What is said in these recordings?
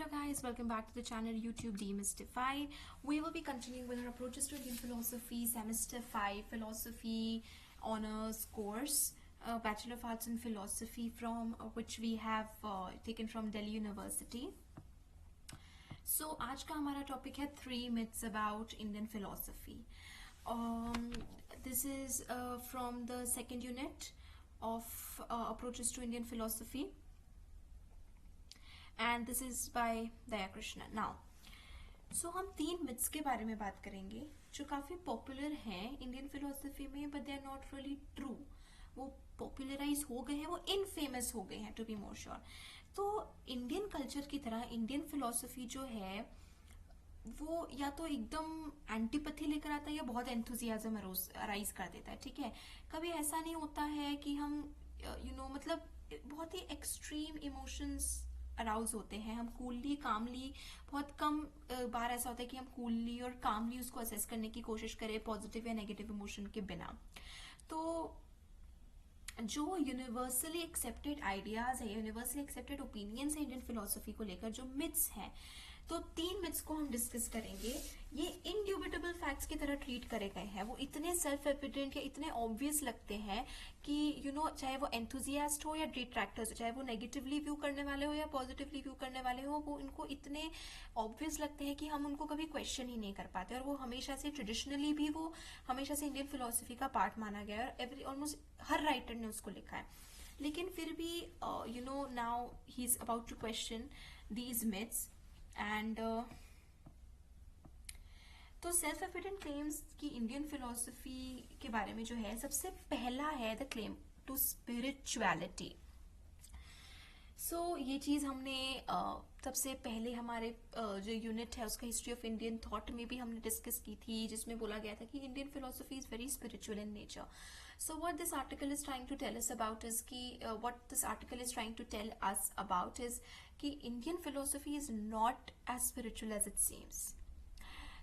guys, welcome back to the channel YouTube Demystify. We will be continuing with our approaches to Indian philosophy semester 5 philosophy honors course, Bachelor of Arts in Philosophy, from which we have taken from Delhi University. So आज का हमारा topic है 3 myths about Indian philosophy. This is from the second unit of approaches to Indian philosophy. And this is by Daya Krishna. Now, so हम 3 myths के बारे में बात करेंगे जो काफ़ी पॉपुलर हैं इंडियन फिलोसफी में, but they are not really true. वो पॉपुलराइज हो गए हैं, वो इनफेमस हो गए हैं टू बी मोर श्योर. तो इंडियन कल्चर की तरह इंडियन फिलोसफी जो है वो या तो एकदम एंटीपैथी लेकर आता है या बहुत एंथुजियाज्म अराइज कर देता है. ठीक है, कभी ऐसा नहीं होता है कि हम मतलब बहुत ही एक्सट्रीम इमोशंस अराउज होते हैं. हम कूलली कामली, बहुत कम बार ऐसा होता है कि हम कूलली और कामली उसको असेस करने की कोशिश करें पॉजिटिव या नेगेटिव इमोशन के बिना. तो जो यूनिवर्सली एक्सेप्टेड आइडियाज है, यूनिवर्सली एक्सेप्टेड ओपिनियंस है इंडियन फिलोसफी को लेकर, जो मिथ्स हैं, तो 3 मिथ्स को हम डिस्कस करेंगे. ये इनड्यूबिटेबल फैक्ट्स की तरह ट्रीट करे गए हैं. वो इतने सेल्फ एविडेंट या इतने ऑब्वियस लगते हैं कि चाहे वो एंथुजियास्ट हो या डिट्रैक्टर्स हो, चाहे वो नेगेटिवली व्यू करने वाले हो या पॉजिटिवली व्यू करने वाले हो, वो इनको इतने ऑब्वियस लगते हैं कि हम उनको कभी क्वेश्चन ही नहीं कर पाते. और वो हमेशा से ट्रेडिशनली भी वो हमेशा से इंडियन फिलोसफी का पार्ट माना गया है और ऑलमोस्ट हर राइटर ने उसको लिखा है. लेकिन फिर भी now he is about to question these myths. And तो सेल्फ एविडेंट क्लेम्स की इंडियन फिलोसफी के बारे में जो है, सबसे पहला है the claim to spirituality. So ये चीज हमने सबसे पहले हमारे जो यूनिट है उसका हिस्ट्री ऑफ इंडियन थॉट में भी हमने डिस्कस की थी, जिसमें बोला गया था कि Indian philosophy is very spiritual in nature. So what this article is trying to tell us about is कि Indian philosophy is not as spiritual as it seems.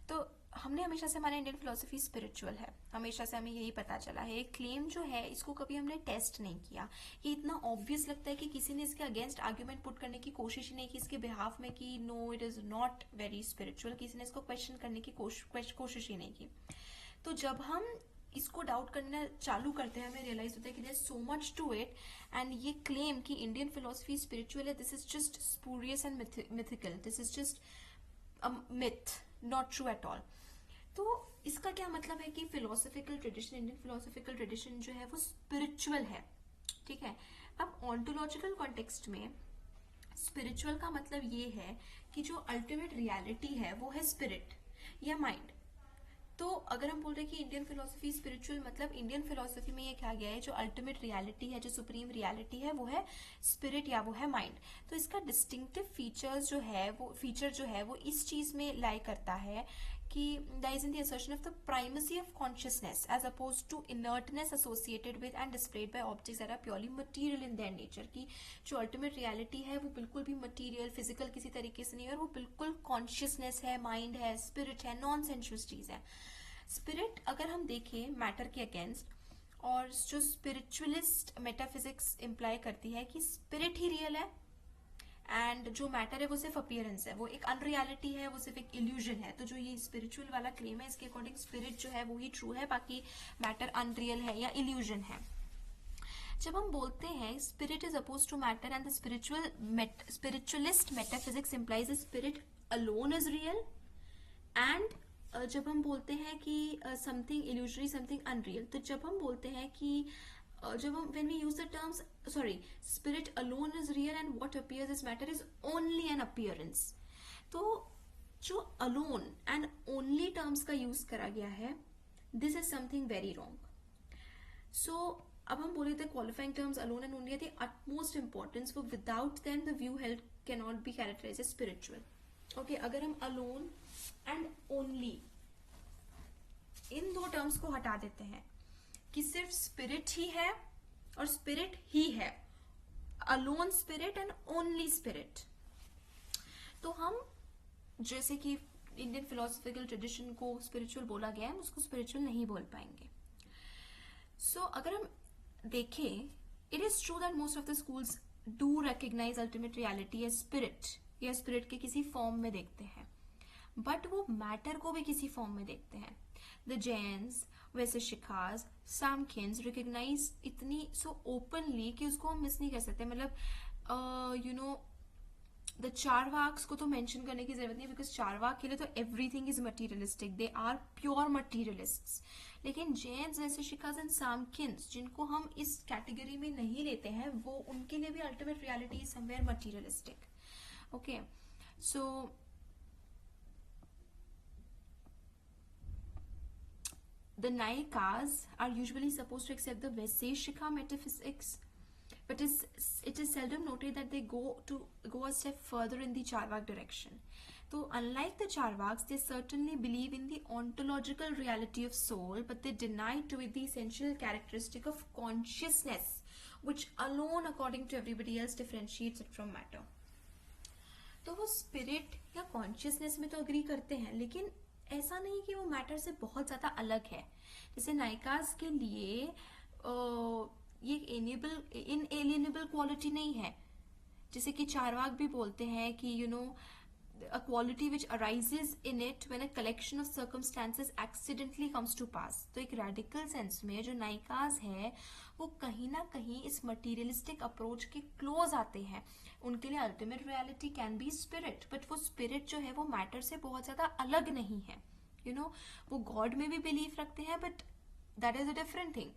तो हमने हमेशा से हमारा इंडियन फिलोसफी स्पिरिचुअल है, हमेशा से हमें यही पता चला है. एक क्लेम जो है इसको कभी हमने टेस्ट नहीं किया. ये इतना ऑब्वियस लगता है कि किसी ने इसके अगेंस्ट आर्ग्यूमेंट पुट करने की कोशिश ही नहीं की इसके बिहाफ में कि no it is not very spiritual. किसी ने इसको क्वेश्चन करने की कोशिश ही नहीं की. तो जब हम इसको डाउट करना चालू करते हैं, हमें रियलाइज होता है कि there is so much to it. And ये क्लेम कि इंडियन फिलोसफी स्पिरिचुअल है, this is just spurious and mythical. This is just a myth, not true at all. तो इसका क्या मतलब है कि philosophical tradition, Indian philosophical tradition जो है वो स्पिरिचुअल है. ठीक है, अब ऑन्टोलॉजिकल कॉन्टेक्स्ट में स्पिरिचुअल का मतलब ये है कि जो अल्टीमेट रियलिटी है वो है स्पिरिट या माइंड. तो अगर हम बोल रहे हैं कि इंडियन फिलोसफी स्पिरिचुअल, मतलब इंडियन फिलोसफी में ये क्या गया है, जो अल्टीमेट रियलिटी है, जो सुप्रीम रियलिटी है, वो है स्पिरिट या वो है माइंड. तो इसका डिस्टिंक्टिव फीचर जो है वो इस चीज में लाई करता है कि lies in the assertion of the primacy of consciousness as opposed to inertness associated with and displayed by objects that are purely material in their nature. कि जो अल्टीमेट रियलिटी है वो बिल्कुल भी मटीरियल, फिजिकल किसी तरीके से नहीं है, और वो बिल्कुल कॉन्शियसनेस है, माइंड है, स्पिरिट है, नॉन सेंशुअस चीज है. स्पिरिट अगर हम देखें मैटर के अगेंस्ट, और जो स्पिरिचुअलिस्ट मेटाफिजिक्स इम्प्लाई करती है कि स्पिरिट ही रियल है एंड जो मैटर है वो सिर्फ अपीयरेंस है, वो एक अनरियलिटी है, वो सिर्फ एक इल्यूजन है. तो जो ये स्पिरिचुअल वाला क्लेम है, इसके अकॉर्डिंग स्पिरिट जो है वो ही ट्रू है, बाकी मैटर अनरियल है या इल्यूजन है. जब हम बोलते हैं spirit is oppose to matter and the spiritualist metaphysics implies spirit alone is real. And जब हम बोलते हैं कि समथिंग इल्यूजनरी, समथिंग अनरियल, तो जब हम बोलते हैं कि when we use the terms, spirit alone is real and what appears as matter is only an appearance. तो जो alone and only terms का use करा गया है, this is something very wrong. So अब हम बोले थे qualifying terms alone and only are the utmost importance, for without them the view held cannot be characterized as spiritual. Okay, अगर हम alone and only in 2 terms को हटा देते हैं कि सिर्फ स्पिरिट ही है और स्पिरिट ही है, alone spirit and only spirit, तो हम जैसे कि इंडियन फिलोसफिकल ट्रेडिशन को स्पिरिचुअल बोला गया है, हम उसको स्पिरिचुअल नहीं बोल पाएंगे. सो अगर हम देखें, it is true that most of the schools do recognize ultimate reality as spirit, या स्पिरिट के किसी फॉर्म में देखते हैं, बट वो मैटर को भी किसी फॉर्म में देखते हैं. द जैन्स, वैशेषिकास, सामखियंस रिकॉग्नाइज इतनी सो ओपनली कि उसको हम मिस नहीं कर सकते. मतलब यू नो द चारवाक्स को तो मेंशन करने की जरूरत नहीं, बिकॉज चारवाक के लिए तो everything is materialistic, they are pure materialists. लेकिन जैन्स, वैशेषिकास एंड सामखियंस जिनको हम इस कैटेगरी में नहीं लेते हैं, वो उनके लिए भी ultimate reality is somewhere materialistic. Okay, so the Naikas are usually supposed to accept the Vaisheshika metaphysics, but it is seldom noted that they go a step further in the Charvak direction. So unlike the Charvaks, they certainly believe in the ontological reality of soul, but they deny to it the essential characteristic of consciousness, which alone, according to everybody else, differentiates it from matter. तो वो spirit या consciousness में तो agree करते हैं, लेकिन ऐसा नहीं कि वो मैटर से बहुत ज्यादा अलग है. जैसे नाइकास के लिए ये इनएलिएनेबल क्वालिटी नहीं है, जैसे कि चारवाक भी बोलते हैं कि a quality which arises in it when a collection of circumstances accidentally comes to pass. तो एक radical sense में जो नाइकास है वो कहीं ना कहीं इस materialistic approach के close आते हैं. उनके लिए ultimate reality can be spirit, but वो spirit जो है वो matter से बहुत ज़्यादा अलग नहीं है. वो God में भी belief रखते हैं, but that is a different thing.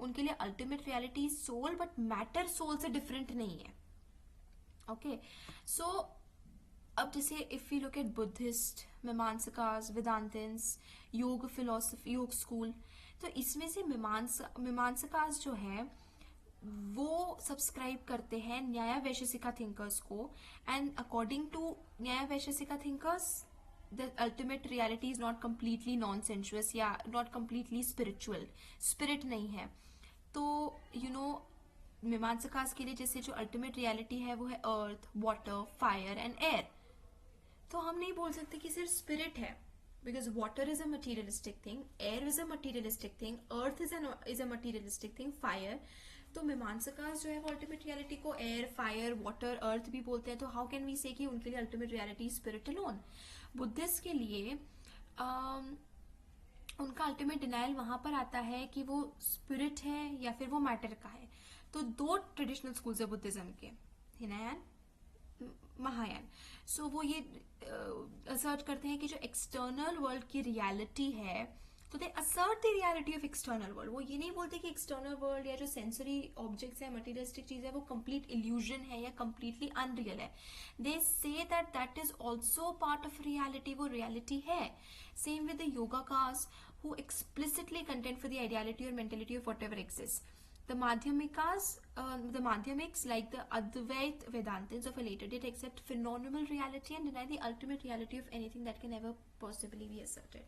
उनके लिए ultimate reality is soul, but matter soul से different नहीं है. Okay, so अब जैसे if you look at Buddhist, Mimamsakas, Vedantins, Yoga philosophy, योग स्कूल, तो इसमें से मीमांसकास जो है वो सब्सक्राइब करते हैं न्याय वैशेषिका थिंकर्स को, एंड अकॉर्डिंग टू न्याय Vaisheshika thinkers the ultimate reality is not completely non sensuous या नॉट कम्प्लीटली स्पिरिचुअल, स्पिरिट नहीं है. तो मीमांसकास के लिए जैसे जो अल्टीमेट रियलिटी है वो है अर्थ, वाटर, फायर एंड एयर. तो हम नहीं बोल सकते कि सिर्फ स्पिरिट है, because water is a materialistic thing, air is a materialistic thing, earth is a materialistic thing, fire. तो मीमांसकास जो है वो अल्टीमेट रियलिटी को एयर, फायर, वाटर, अर्थ भी बोलते हैं. तो हाउ कैन वी से कि उनके लिए ultimate reality spirit alone. Buddhist के लिए उनका अल्टीमेट डिनायल वहां पर आता है कि वो स्पिरिट है या फिर वो मैटर का है. तो दो ट्रेडिशनल स्कूल्स है बुद्धिज्म के, हिनायान, महायान. सो वो ये असर्ट करते हैं कि जो एक्सटर्नल वर्ल्ड की रियलिटी है, तो they assert the reality of external world. वो ये नहीं बोलते कि एक्सटर्नल वर्ल्ड या जो सेंसरी ऑब्जेक्ट्स है, मटीरियलिस्टिक चीज है, वो कंप्लीट इल्यूजन है या कंप्लीटली अनरियल है. They say that is also part of reality, वो रियलिटी है. Same with the Yogacaras who explicitly content for the ideality or mentality of whatever exist. The Madhyamics, like the Advait Vedantins of a later date, accept phenomenal reality and deny the ultimate reality of anything that can ever possibly be asserted.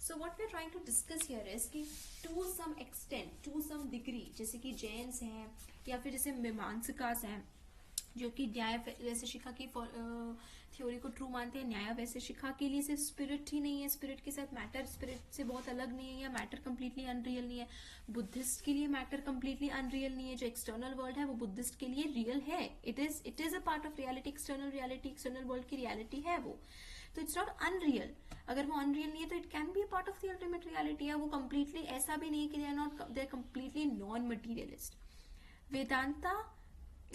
So what we're trying to discuss here is कि to some extent, to some degree, जैसे कि जैन्स हैं या फिर जैसे मीमांसकास हैं जो कि न्याय वैशेषिका की थ्योरी को ट्रू मानते हैं. न्याय वैशेषिका के लिए सिर्फ स्पिरिट ही नहीं है, स्पिरिट के साथ मैटर स्पिरिट से बहुत अलग नहीं है, या मैटर कंप्लीटली अनरियल नहीं है. बुद्धिस्ट के लिए मैटर कंप्लीटली अनरियल नहीं है. जो एक्सटर्नल वर्ल्ड है वो बुद्धिस्ट के लिए रियल है. It is a part of reality. External world की रियलिटी है वो. तो इट्स नॉट अनरियल. अगर वो अनरियल नहीं है तो it can be a part of the ultimate reality. है वो कंप्लीटली ऐसा भी नहीं कि they are completely non materialist. Vedanta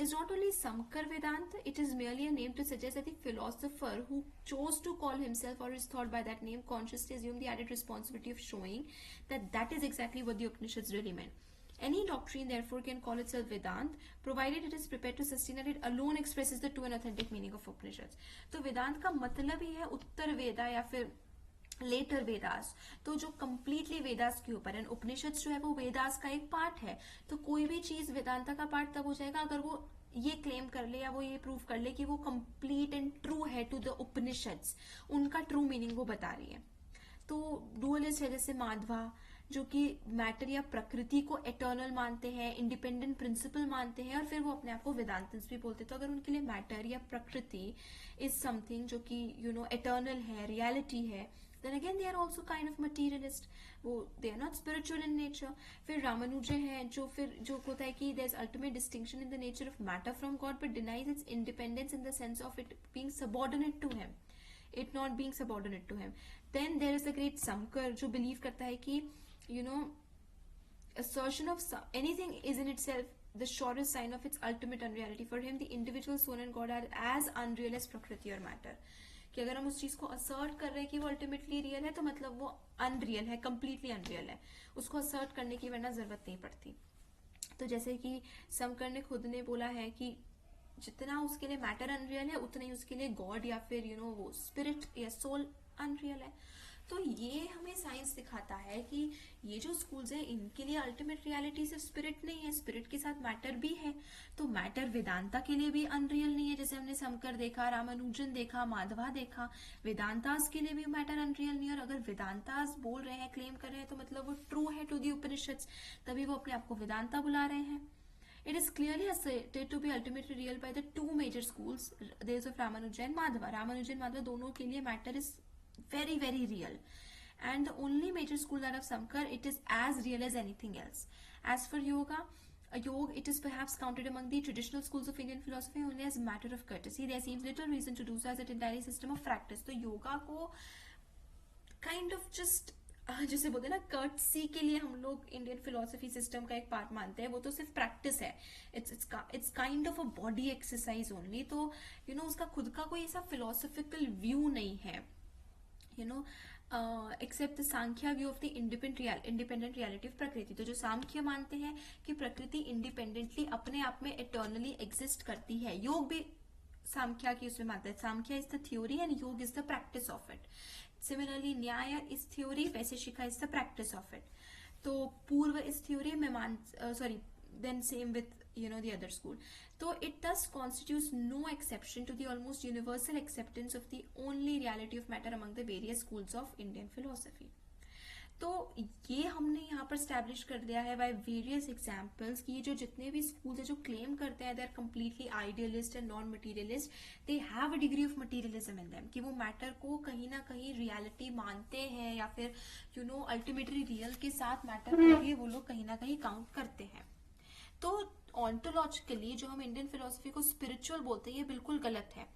is not only Samkar Vedanta, it is merely a name to suggest that the philosopher who chose to call himself or is thought by that name consciously assumed the added responsibility of showing that is exactly what the Upanishads really meant. Any doctrine therefore can call itself Vedant, provided it is prepared to sustain that it alone expresses the true and authentic meaning of Upanishads. तो वेदांत का मतलब ही है उत्तर वेदा या फिर letter Vedas, तो जो completely Vedas के ऊपर है. उपनिषद जो है वो वेदास का एक पार्ट है. तो कोई भी चीज वेदांता का पार्ट तब हो जाएगा अगर वो ये क्लेम कर ले या वो ये प्रूव कर ले कि वो कंप्लीट एंड ट्रू है टू द उपनिषद्स, उनका ट्रू मीनिंग वो बता रही है. तो डुअलिस्ट है जैसे माधवा, जो कि मैटर या प्रकृति को एटर्नल मानते हैं, इंडिपेंडेंट प्रिंसिपल मानते हैं, और फिर वो अपने आप को वेदांतिस्ट भी बोलते हैं. तो अगर उनके लिए मैटर या प्रकृति इज समथिंग जो कि एटर्नल है, रियलिटी है, then again they are also kind of materialist. वो they are not spiritual in nature. फिर रामानुजन है जो होता है कि there is ultimate distinction in the nature of matter from God but denies its independence in the sense of it being subordinate to him, it not being subordinate to him. Then there is the great Samkar जो believe करता है कि assertion of anything is in itself the surest sign of its ultimate unreality. For him, the individual soul and God are as unreal as प्रकृति और matter. कि अगर हम उस चीज को assert कर रहे हैं कि वो ultimately real है तो मतलब वो unreal है, completely unreal है, उसको assert करने की वरना जरूरत नहीं पड़ती. तो जैसे कि समकर ने खुद ने बोला है कि जितना उसके लिए मैटर अनरियल है उतना ही उसके लिए गॉड या फिर वो स्पिरिट या सोल अनरियल है. तो ये हमें साइंस दिखाता है कि ये जो स्कूल्स हैं इनके लिए अल्टीमेट रियलिटी सिर्फ स्पिरिट नहीं है, स्पिरिट के साथ मैटर भी है. तो मैटर वेदांता के लिए भी अनरियल नहीं है, जैसे हमने समकर देखा, रामानुजन देखा, माधवा देखा. वेदांतास के लिए भी मैटर अनरियल नहीं है. और अगर वेदांतास बोल रहे हैं, क्लेम कर रहे हैं, तो मतलब वो ट्रू है टू दी उपनिषद्स, तभी वो अपने आप को वेदांता बुला रहे हैं. It is clearly asserted to be ultimately real by the two major schools, those of Ramanuja and Madhava. Ramanuja and Madhava दोनों के लिए matter is very very real, and the only major school that of Samkar, it is as real as anything else. As for yoga, it is perhaps counted among the traditional schools of Indian philosophy only as a matter of courtesy. There seems little reason to do so as it entirely system of practice. तो योगा को kind of just जैसे बोलते हैं ना courtesy के लिए हम लोग इंडियन फिलोसफी सिस्टम का एक पार्ट मानते हैं, वो तो सिर्फ प्रैक्टिस है. It's kind of a body exercise only. तो उसका खुद का कोई ऐसा फिलोसफिकल व्यू नहीं है, except the Samkhya view of the independent reality of prakriti. तो जो सांख्य मानते हैं कि प्रकृति इंडिपेंडेंटली अपने आप में इटर्नली एग्जिस्ट करती है. योग भी सांख्या की उसमें मानता है. Samkhya is the theory and Yoga is the practice of it. Similarly, Nyaya is theory, Vaisheshika is the practice of it. तो पूर्व इज थ्योरी में then same with the other school. So it thus constitutes no exception to the almost universal acceptance of the only reality of matter among the various schools of Indian philosophy. तो ये हमने यहाँ पर establish कर दिया है by various examples कि ये जो जितने भी स्कूल्स है जो क्लेम करते हैं they are completely idealist and non materialist, they have a degree of materialism in them, कि वो मैटर को कहीं ना कहीं रियलिटी मानते हैं या फिर अल्टीमेटली रियल के साथ मैटर को भी वो लोग कहीं ना कहीं काउंट करते हैं. तो ऑन्टोलॉजिकली जो हम इंडियन फिलोसफी को स्पिरिचुअल बोलते हैं ये बिल्कुल गलत है.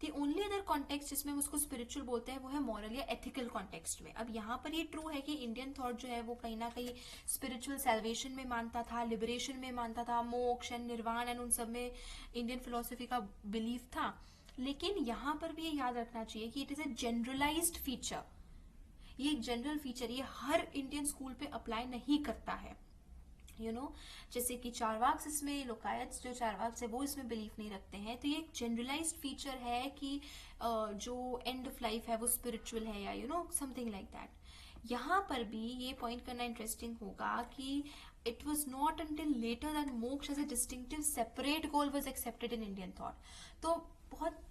The only other context जिसमें हम उसको स्पिरिचुअल बोलते हैं वो है मॉरल या एथिकल कॉन्टेक्स्ट में. अब यहाँ पर ये ट्रू है कि इंडियन थॉट जो है वो कहीं ना कहीं स्पिरिचुअल सैल्वेशन में मानता था, लिबरेशन में मानता था, मोक्ष एंड निर्वाण एंड उन सब में इंडियन फिलोसफी का बिलीफ था. लेकिन यहाँ पर भी ये याद रखना चाहिए कि it is a generalised feature. ये एक जनरल फीचर, ये हर इंडियन स्कूल पे अप्लाई नहीं करता है. जैसे कि चारवाक्स इसमें, लोकायत जो चारवाक्स है वो इसमें बिलीफ नहीं रखते हैं. तो ये एक जनरलाइज्ड फीचर है कि जो एंड ऑफ लाइफ है वो स्पिरिचुअल है या समथिंग लाइक दैट. यहाँ पर भी ये पॉइंट करना इंटरेस्टिंग होगा कि it was not until later that moksha as a distinctive separate goal was accepted in Indian thought. तो बहुत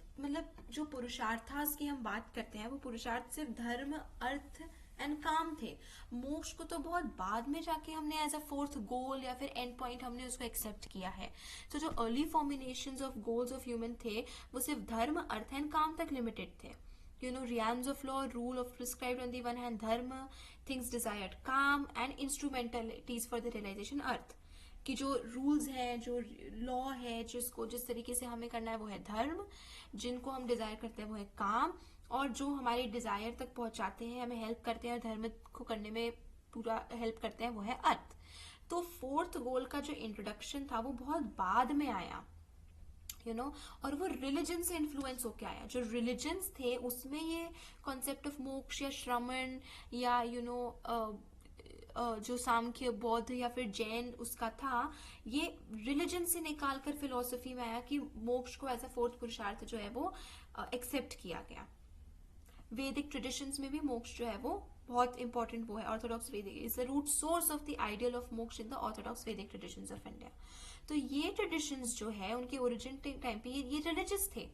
जो पुरुषार्थास की हम बात करते हैं वो पुरुषार्थ सिर्फ धर्म, अर्थ एंड काम थे. मोक्ष को तो बहुत बाद में जाके हमने एज अ फोर्थ गोल या फिर एंड पॉइंट हमने उसको एक्सेप्ट किया है. तो जो early formulations of goals of human थे वो सिर्फ धर्म, अर्थ एंड काम तक लिमिटेड थे. realms of law, rule of prescribed on the one hand, dharma, things desired, काम and instrumentalities for the realization, अर्थ. कि जो रूल्स है, जो लॉ है, जिसको जिस तरीके से हमें करना है वो है धर्म, जिनको हम डिजायर करते हैं वो है काम, और जो हमारे डिजायर तक पहुंचाते हैं, हमें हेल्प करते हैं और धर्म को करने में पूरा हेल्प करते हैं वो है अर्थ. तो फोर्थ गोल का जो इंट्रोडक्शन था वो बहुत बाद में आया, और वो रिलीजन से इन्फ्लुएंस होके आया. जो रिलीजन्स थे उसमें ये कॉन्सेप्ट ऑफ मोक्ष या श्रमण या जो सांख्य, बौद्ध या फिर जैन उसका था, ये रिलीजन से निकाल कर फिलोसफी में आया कि मोक्ष को एज अ फोर्थ पुरुषार्थ जो है वो एक्सेप्ट किया गया. वैदिक ट्रेडिशंस में भी मोक्ष जो है वो बहुत इंपॉर्टेंट वो है. Orthodox Vedic is the root source of the ideal of moksha in the orthodox Vedic traditions of India. तो ये ट्रेडिशंस जो है उनके ओरिजिन टाइम पे ये रिलीजियस थे.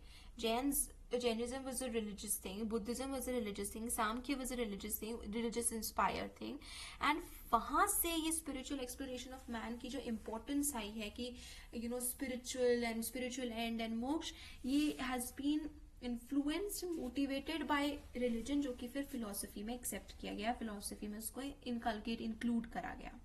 Jainism was a religious thing, Buddhism was a religious thing, Samkhya was a religious thing, religious inspired thing, and वहां से ये spiritual exploration of man की जो importance आई है कि spiritual and spiritual end and मोक्ष, ये has been influenced motivated by religion, जो कि फिर फिलोसफी में एक्सेप्ट किया गया, फिलोसफी में उसको इनकलकेट इंक्लूड करा गया।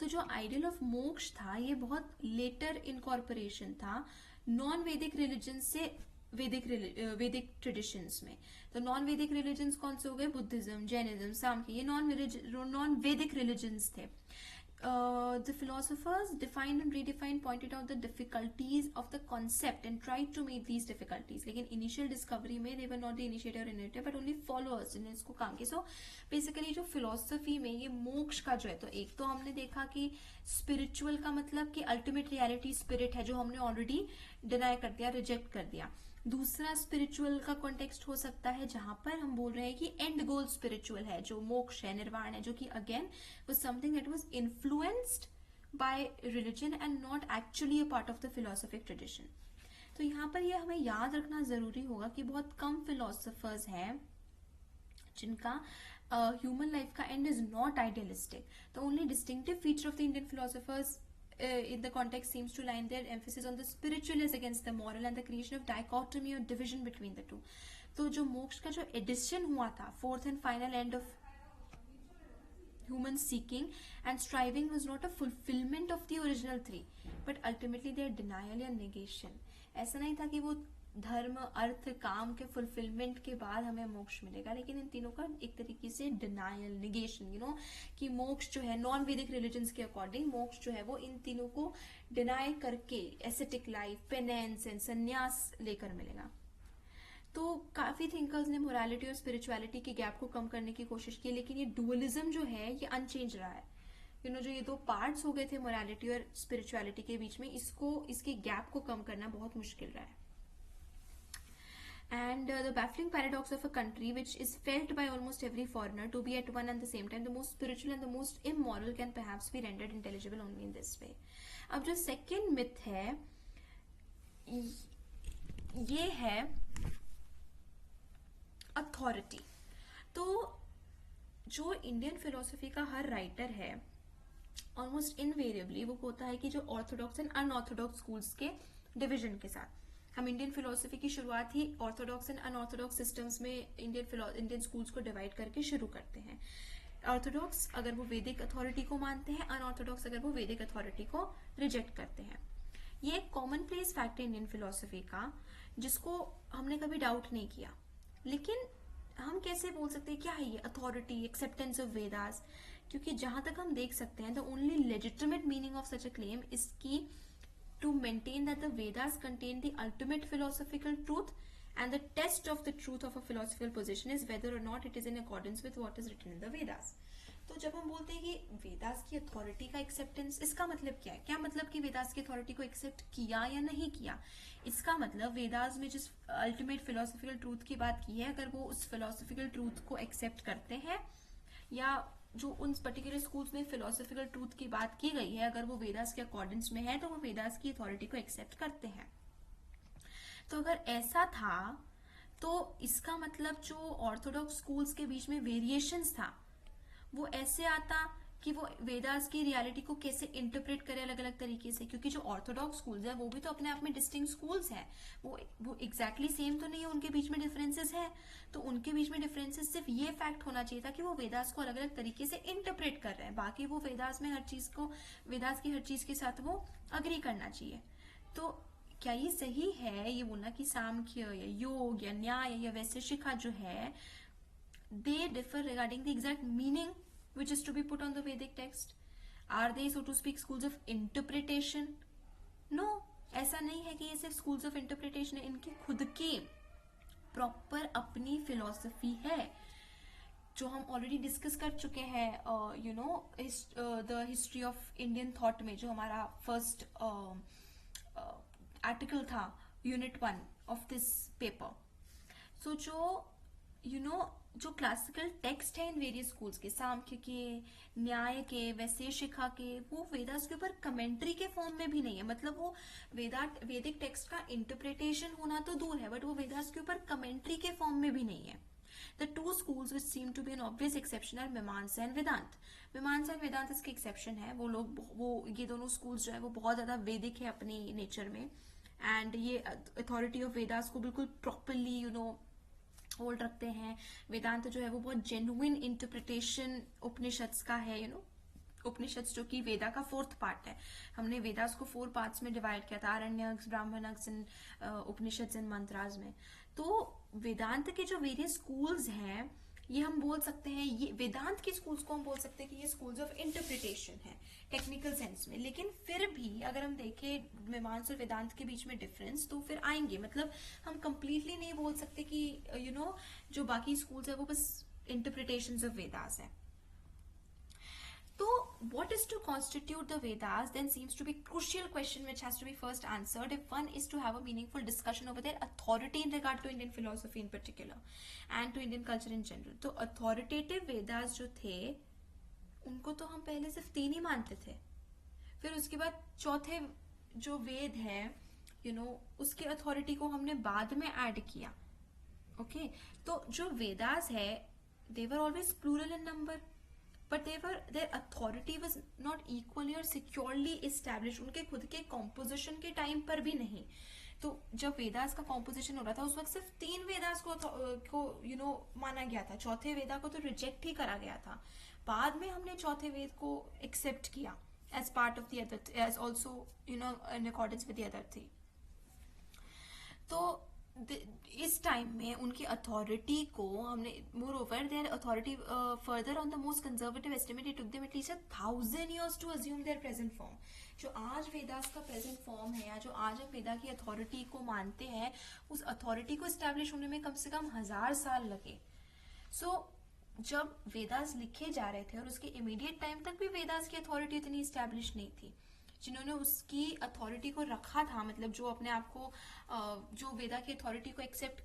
तो जो आइडियल ऑफ मोक्ष था ये बहुत लेटर इनकॉर्पोरेशन था नॉन वैदिक रिलीजन से वैदिक ट्रेडिशंस में। तो नॉन वैदिक रिलीजन्स कौन से हो गए? बुद्धिज्म, जैनिज्म, सांख्य, ये नॉन वैदिक रिलीजन्स थे। The philosophers defined and redefined, pointed out the difficulties of the concept and tried to meet these difficulties. लेकिन initial discovery में they were not the initiator or innovator but only followers जिन्हें इसको काम किया। So basically जो philosophy में ये मोक्ष का जो है, तो एक तो हमने देखा कि spiritual का मतलब कि ultimate reality spirit है, जो हमने already deny कर दिया, reject कर दिया। दूसरा स्पिरिचुअल का कॉन्टेक्स्ट हो सकता है जहां पर हम बोल रहे हैं कि एंड गोल स्पिरिचुअल है, जो मोक्ष है, निर्वाण है, जो कि again was something that was influenced by religion and not actually a part of the philosophic tradition. तो यहाँ पर ये हमें याद रखना जरूरी होगा कि बहुत कम फिलोसफर्स हैं जिनका ह्यूमन लाइफ का and is not idealistic. The only distinctive feature of the Indian philosophers in the context seems to lie their emphasis on the spiritual as against the moral and the creation of dichotomy or division between the two. तो जो मोक्ष का जो addition हुआ था, fourth and final end of human seeking and striving was not a fulfillment of the original three but ultimately their denial या negation। ऐसा नहीं था कि वो धर्म, अर्थ, काम के फुलफिलमेंट के बाद हमें मोक्ष मिलेगा, लेकिन इन तीनों का एक तरीके से डिनायल, निगेशन, कि मोक्ष जो है नॉन वैदिक रिलीजन्स के अकॉर्डिंग मोक्ष जो है वो इन तीनों को डिनाई करके एसेटिक लाइफ, पेनेंस एंड संन्यास लेकर मिलेगा। तो काफी थिंकर्स ने मोरालिटी और स्पिरिचुअलिटी के गैप को कम करने की कोशिश की, लेकिन ये डुअलिज्म जो है ये अनचेंज रहा है। जो ये दो पार्ट्स हो गए थे मोरालिटी और स्पिरिचुअलिटी के बीच में, इसके गैप को कम करना बहुत मुश्किल रहा है। And the baffling paradox of a country which is felt by almost every foreigner to be at one and the same time the most spiritual and the most immoral can perhaps be rendered intelligible only in this way। अब जो second myth है ये है authority. तो जो Indian philosophy का हर writer है almost invariably वो होता है कि जो ऑर्थोडॉक्स एंड अनऑर्थोडॉक्स स्कूल्स के डिवीजन के साथ। हम इंडियन फिलोसफी की शुरुआत ही ऑर्थोडॉक्स एंड अनऑर्थोडॉक्स सिस्टम्स में इंडियन स्कूल्स को डिवाइड करके शुरू करते हैं। ऑर्थोडॉक्स अगर वो वैदिक अथॉरिटी को मानते हैं, अनऑर्थोडॉक्स अगर वो वैदिक अथॉरिटी को रिजेक्ट करते हैं। ये एक कॉमन प्लेस फैक्ट है इंडियन फिलोसफी का, जिसको हमने कभी डाउट नहीं किया। लेकिन हम कैसे बोल सकते हैं क्या है ये अथॉरिटी, एक्सेप्टेंस ऑफ वेदास? क्योंकि जहां तक हम देख सकते हैं the only legitimate meaning of such a claim is की to maintain that the Vedas contain the ultimate philosophical truth and the test of the truth of a philosophical position is whether or not it is in accordance with what is written in the Vedas। तो जब हम बोलते हैं कि वेदास की authority का acceptance, इसका मतलब क्या है? क्या मतलब कि वेदास की अथॉरिटी को एक्सेप्ट किया या नहीं किया? इसका मतलब वेदास में जिस अल्टीमेट फिलोसॉफिकल ट्रूथ की बात की है, अगर वो उस फिलोसॉफिकल ट्रूथ को एक्सेप्ट करते हैं, या जो उन पर्टिकुलर स्कूल्स में फिलोसॉफिकल ट्रूथ की बात की गई है अगर वो वेदास के अकॉर्डेंस में है तो वो वेदास की अथॉरिटी को एक्सेप्ट करते हैं। तो अगर ऐसा था तो इसका मतलब जो ऑर्थोडॉक्स स्कूल्स के बीच में वेरिएशंस था वो ऐसे आता कि वो वेदास की रियलिटी को कैसे इंटरप्रेट करे अलग अलग तरीके से, क्योंकि जो ऑर्थोडॉक्स स्कूल्स है वो भी तो अपने आप में डिस्टिंक्ट स्कूल्स हैं, वो एग्जैक्टली सेम तो नहीं है, उनके बीच में डिफरेंसेस है। तो उनके बीच में डिफरेंसेस सिर्फ ये फैक्ट होना चाहिए था कि वो वेदास को अलग अलग तरीके से इंटरप्रेट कर रहे हैं, बाकी वो वेदास की हर चीज के साथ वो अग्री करना चाहिए। तो क्या ये सही है ये बोलना कि सांख्य या योग या न्याय या वैशेषिका जो है they differ regarding the exact meaning which is to be put on the Vedic text? Are they, so to speak, schools of interpretation? No, ऐसा नहीं है कि ये सिर्फ schools of interpretation है, इनकी खुद की प्रॉपर अपनी फिलोसफी है जो हम ऑलरेडी डिस्कस कर चुके हैं the history of Indian thought में, जो हमारा फर्स्ट आर्टिकल था यूनिट 1 ऑफ दिस पेपर। सो जो क्लासिकल टेक्स्ट है इन वेरियस स्कूल्स के, सांख्य के, न्याय के, वैशेषिका के, वो वेदास के ऊपर कमेंट्री के फॉर्म में भी नहीं है। मतलब वो वैदिक टेक्स्ट का इंटरप्रिटेशन होना तो दूर है, बट वो वेदास के ऊपर कमेंट्री के फॉर्म में भी नहीं है। The two schools which seem to be an obvious exception are Mimamsa and Vedanta. Mimamsa and वेदांत इसके एक्सेप्शन है। वो ये दोनों स्कूल्स जो है वो बहुत ज्यादा वैदिक है अपनी नेचर में, एंड ये अथॉरिटी ऑफ वेदास को बिल्कुल प्रॉपरली होल्ड रखते हैं। वेदांत जो है वो बहुत जेन्युइन इंटरप्रिटेशन उपनिषद्स का है। उपनिषद्स जो कि वेदा का 4th पार्ट है। हमने वेदास को 4 पार्ट्स में डिवाइड किया था, आरण्यक, ब्राह्मणक, उपनिषद्स एंड मंत्रास में। तो वेदांत के जो वेरियस स्कूल्स हैं, ये हम बोल सकते हैं, ये वेदांत के स्कूल्स को हम बोल सकते हैं कि ये स्कूल्स ऑफ इंटरप्रिटेशन है टेक्निकल सेंस में। लेकिन फिर भी अगर हम देखें मीमांसा और वेदांत के बीच में डिफरेंस, तो फिर आएंगे। मतलब हम कंप्लीटली नहीं बोल सकते कि जो बाकी स्कूल्स है वो बस इंटरप्रिटेशंस ऑफ वेदास है। So, what is to constitute the Vedas then seems to be a crucial question which has to be first answered if one is to have a meaningful discussion over their authority in regard to Indian philosophy in particular and to Indian culture in general. तो authoritative Vedas जो थे उनको तो हम पहले सिर्फ 3 ही मानते थे। फिर उसके बाद चौथे जो वेद है उसके अथॉरिटी को हमने बाद में ऐड किया। ओके तो जो वेदास है they were always plural in number, but their authority was not equally or securely established। उनके खुद के composition के टाइम पर भी नहीं। तो जब वेदास का कॉम्पोजिशन हो रहा था उस वक्त सिर्फ 3 वेदास को माना गया था। चौथे वेदा को तो रिजेक्ट ही करा गया था। बाद में हमने चौथे वेद को एक्सेप्ट किया as part of the other, as also in accordance with the other 3। तो इस टाइम में उनकी अथॉरिटी को हमने moreover their authority further on the most conservative estimate it took them at least 1000 years to assume their present form. जो आज वेदास का present form है या जो आज हम वेदा की अथॉरिटी को मानते हैं, उस अथॉरिटी को एस्टैब्लिश होने में कम से कम 1000 साल लगे। सो जब वेदास लिखे जा रहे थे और उसके इमीडिएट टाइम तक भी वेदास की अथॉरिटी इतनी एस्टैब्लिश नहीं थी। जिन्होंने उसकी अथॉरिटी को रखा था, मतलब जो अपने आप को जो वेदा की अथॉरिटी को एक्सेप्ट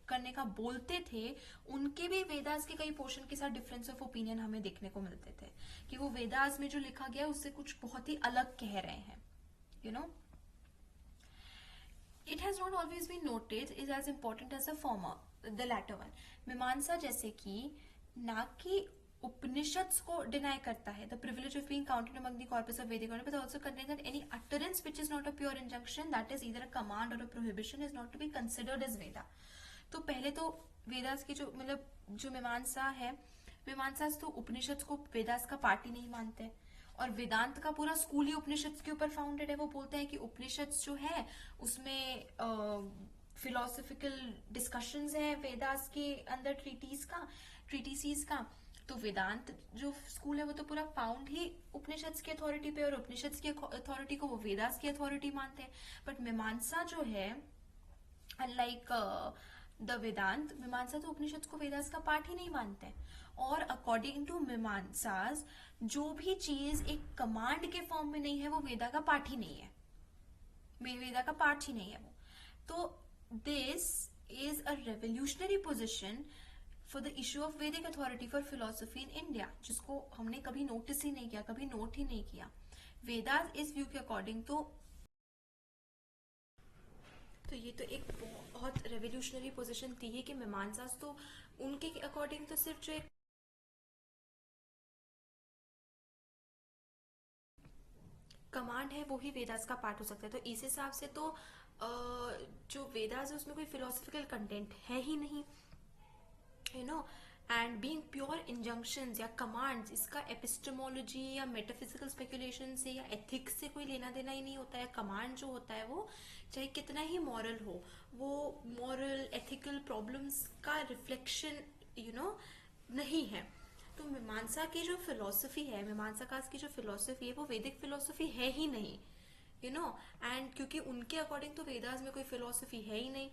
करने का बोलते थे, उनके भी वेदास के कई पोर्शन के साथ डिफरेंस ऑफ ओपिनियन हमें देखने को मिलते थे कि वो वेदास में जो लिखा गया उससे कुछ बहुत ही अलग कह रहे हैं। It has not always been noted is as important as the former, the latter one. Mimamsa जैसे कि ना कि उपनिषद्स को डिनाई करता है, the privilege of being counted among the corpus of Vedic knowledge, but also contends that any utterance which is not a pure injunction, that is either a command or a prohibition, is not to be considered as Veda। तो पहले तो वेदास की जो मीमांसा है, मीमांसा तो उपनिषद को वेदास का पार्ट ही नहीं मानते, और वेदांत का पूरा स्कूल ही उपनिषद के ऊपर फाउंडेड है। वो बोलते हैं कि उपनिषद जो है उसमें फिलोसफिकल डिस्कशंस है वेदास के अंदर, ट्रीटीसीज का। तो वेदांत जो स्कूल है वो तो पूरा फाउंड ही उपनिषद की अथॉरिटी पे, और उपनिषद की अथॉरिटी को वो वेदास की अथॉरिटी मानते हैं। बट मीमांसा जो है, अनलाइक द वेदांत, मीमांसा तो उपनिषद को वेदास का पार्ट ही नहीं मानते। और अकॉर्डिंग टू मीमांसास जो भी चीज एक कमांड के फॉर्म में नहीं है वो वेदा का पार्ट ही नहीं है, वेदा का पार्ट ही नहीं है वो। तो this is a revolutionary position for the issue of Vedic authority for philosophy in India, जिसको हमने कभी नोटिस ही नहीं किया, कभी नोट ही नहीं किया। वेदास इस व्यू के अकॉर्डिंग तो ये तो एक बहुत रेवोल्यूशनरी पोजीशन थी है कि मीमांसास तो उनके अकॉर्डिंग तो सिर्फ जो एक कमांड है वो ही वेदास का पार्ट हो सकता है। तो इस हिसाब से तो जो वेदास है उसमें कोई फिलोसफिकल कंटेंट है ही नहीं, एंड बीइंग प्योर इंजंक्शंस या कमांड्स, इसका एपिस्टेमोलॉजी या मेटाफिजिकल स्पेकुलेशन से या एथिक्स से कोई लेना देना ही नहीं होता है। कमांड जो होता है वो चाहे कितना ही मॉरल हो, वो मॉरल एथिकल प्रॉब्लम्स का रिफ्लेक्शन नहीं है। तो मीमांसा की जो फिलोसफी है, मीमांसा कास की जो फिलोसफी है वो वैदिक फिलोसफी है ही नहीं, एंड क्योंकि उनके अकॉर्डिंग तो वेदास में कोई फिलोसफी है ही नहीं।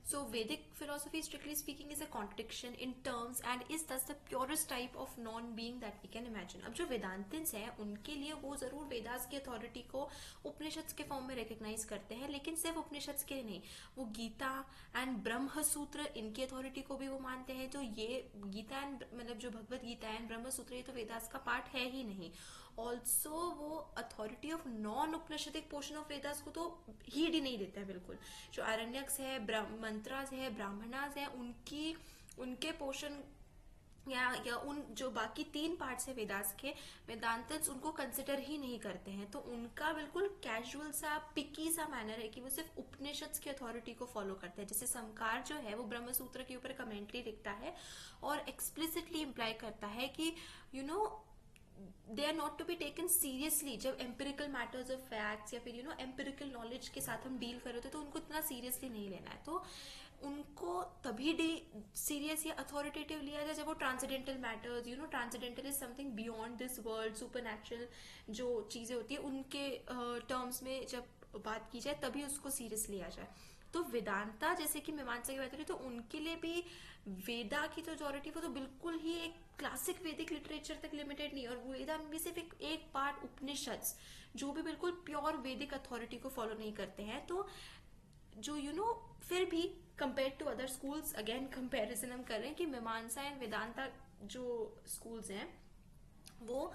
So Vedic philosophy, strictly speaking, is a contradiction in terms and is thus the purest type of non-being that we can imagine। अब जो वेदांतिन्स हैं उनके लिए वो जरूर वेदास की अथॉरिटी को उपनिषद के फॉर्म में रिकग्नाइज करते हैं, लेकिन सिर्फ उपनिषद के नहीं, वो गीता एंड ब्रह्म सूत्र इनकी अथॉरिटी को भी वो मानते हैं। तो ये गीता एंड मतलब जो भगवत गीता एंड ब्रह्म सूत्र ये तो वेदास का पार्ट है ही नहीं। ऑल्सो वो authority of non Upanishadic portion of Vedas को तो हीड ही नहीं देता है बिल्कुल। जो आरण्यक्स है, मंत्रास है, ब्राह्मणास है, उनके पोर्शन या उन जो बाकी 3 पार्ट्स है वेदास के, वेदांतस उनको कंसिडर ही नहीं करते हैं। तो उनका बिल्कुल कैजुअल सा पिकी सा मैनर है कि वो सिर्फ उपनिषद की अथॉरिटी को फॉलो करते हैं। जैसे समकार जो है वो ब्रह्म सूत्र के ऊपर कमेंट्री लिखता है और एक्सप्लिसिटली इम्प्लाई करता है कि you know they are not to be taken seriously. जब एम्पिरिकल मैटर्स ऑफ फैक्ट्स या फिर एम्पिरिकल नॉलेज के साथ हम डील कर रहे होते तो उनको इतना सीरियसली नहीं लेना है। तो उनको तभी सीरियस या अथॉरिटेटिव लिया जाए जब वो transcendental matters, transcendental is something beyond this world, super जो चीजें होती है उनके टर्म्स में जब बात की जाए तभी उसको सीरियस लिया जाए। तो वेदांता जैसे कि मीमांसा की बात करें तो उनके लिए भी वेदा की तो अथॉरिटी वो तो बिल्कुल ही एक क्लासिक वैदिक लिटरेचर तक लिमिटेड नहीं, और वेदा में भी सिर्फ एक पार्ट उपनिषद जो भी बिल्कुल प्योर वैदिक अथॉरिटी को फॉलो नहीं करते हैं। तो जो फिर भी compare to other schools, again comparison हम कर रहे हैं कि मीमांसा एंड वेदांता जो स्कूल्स हैं वो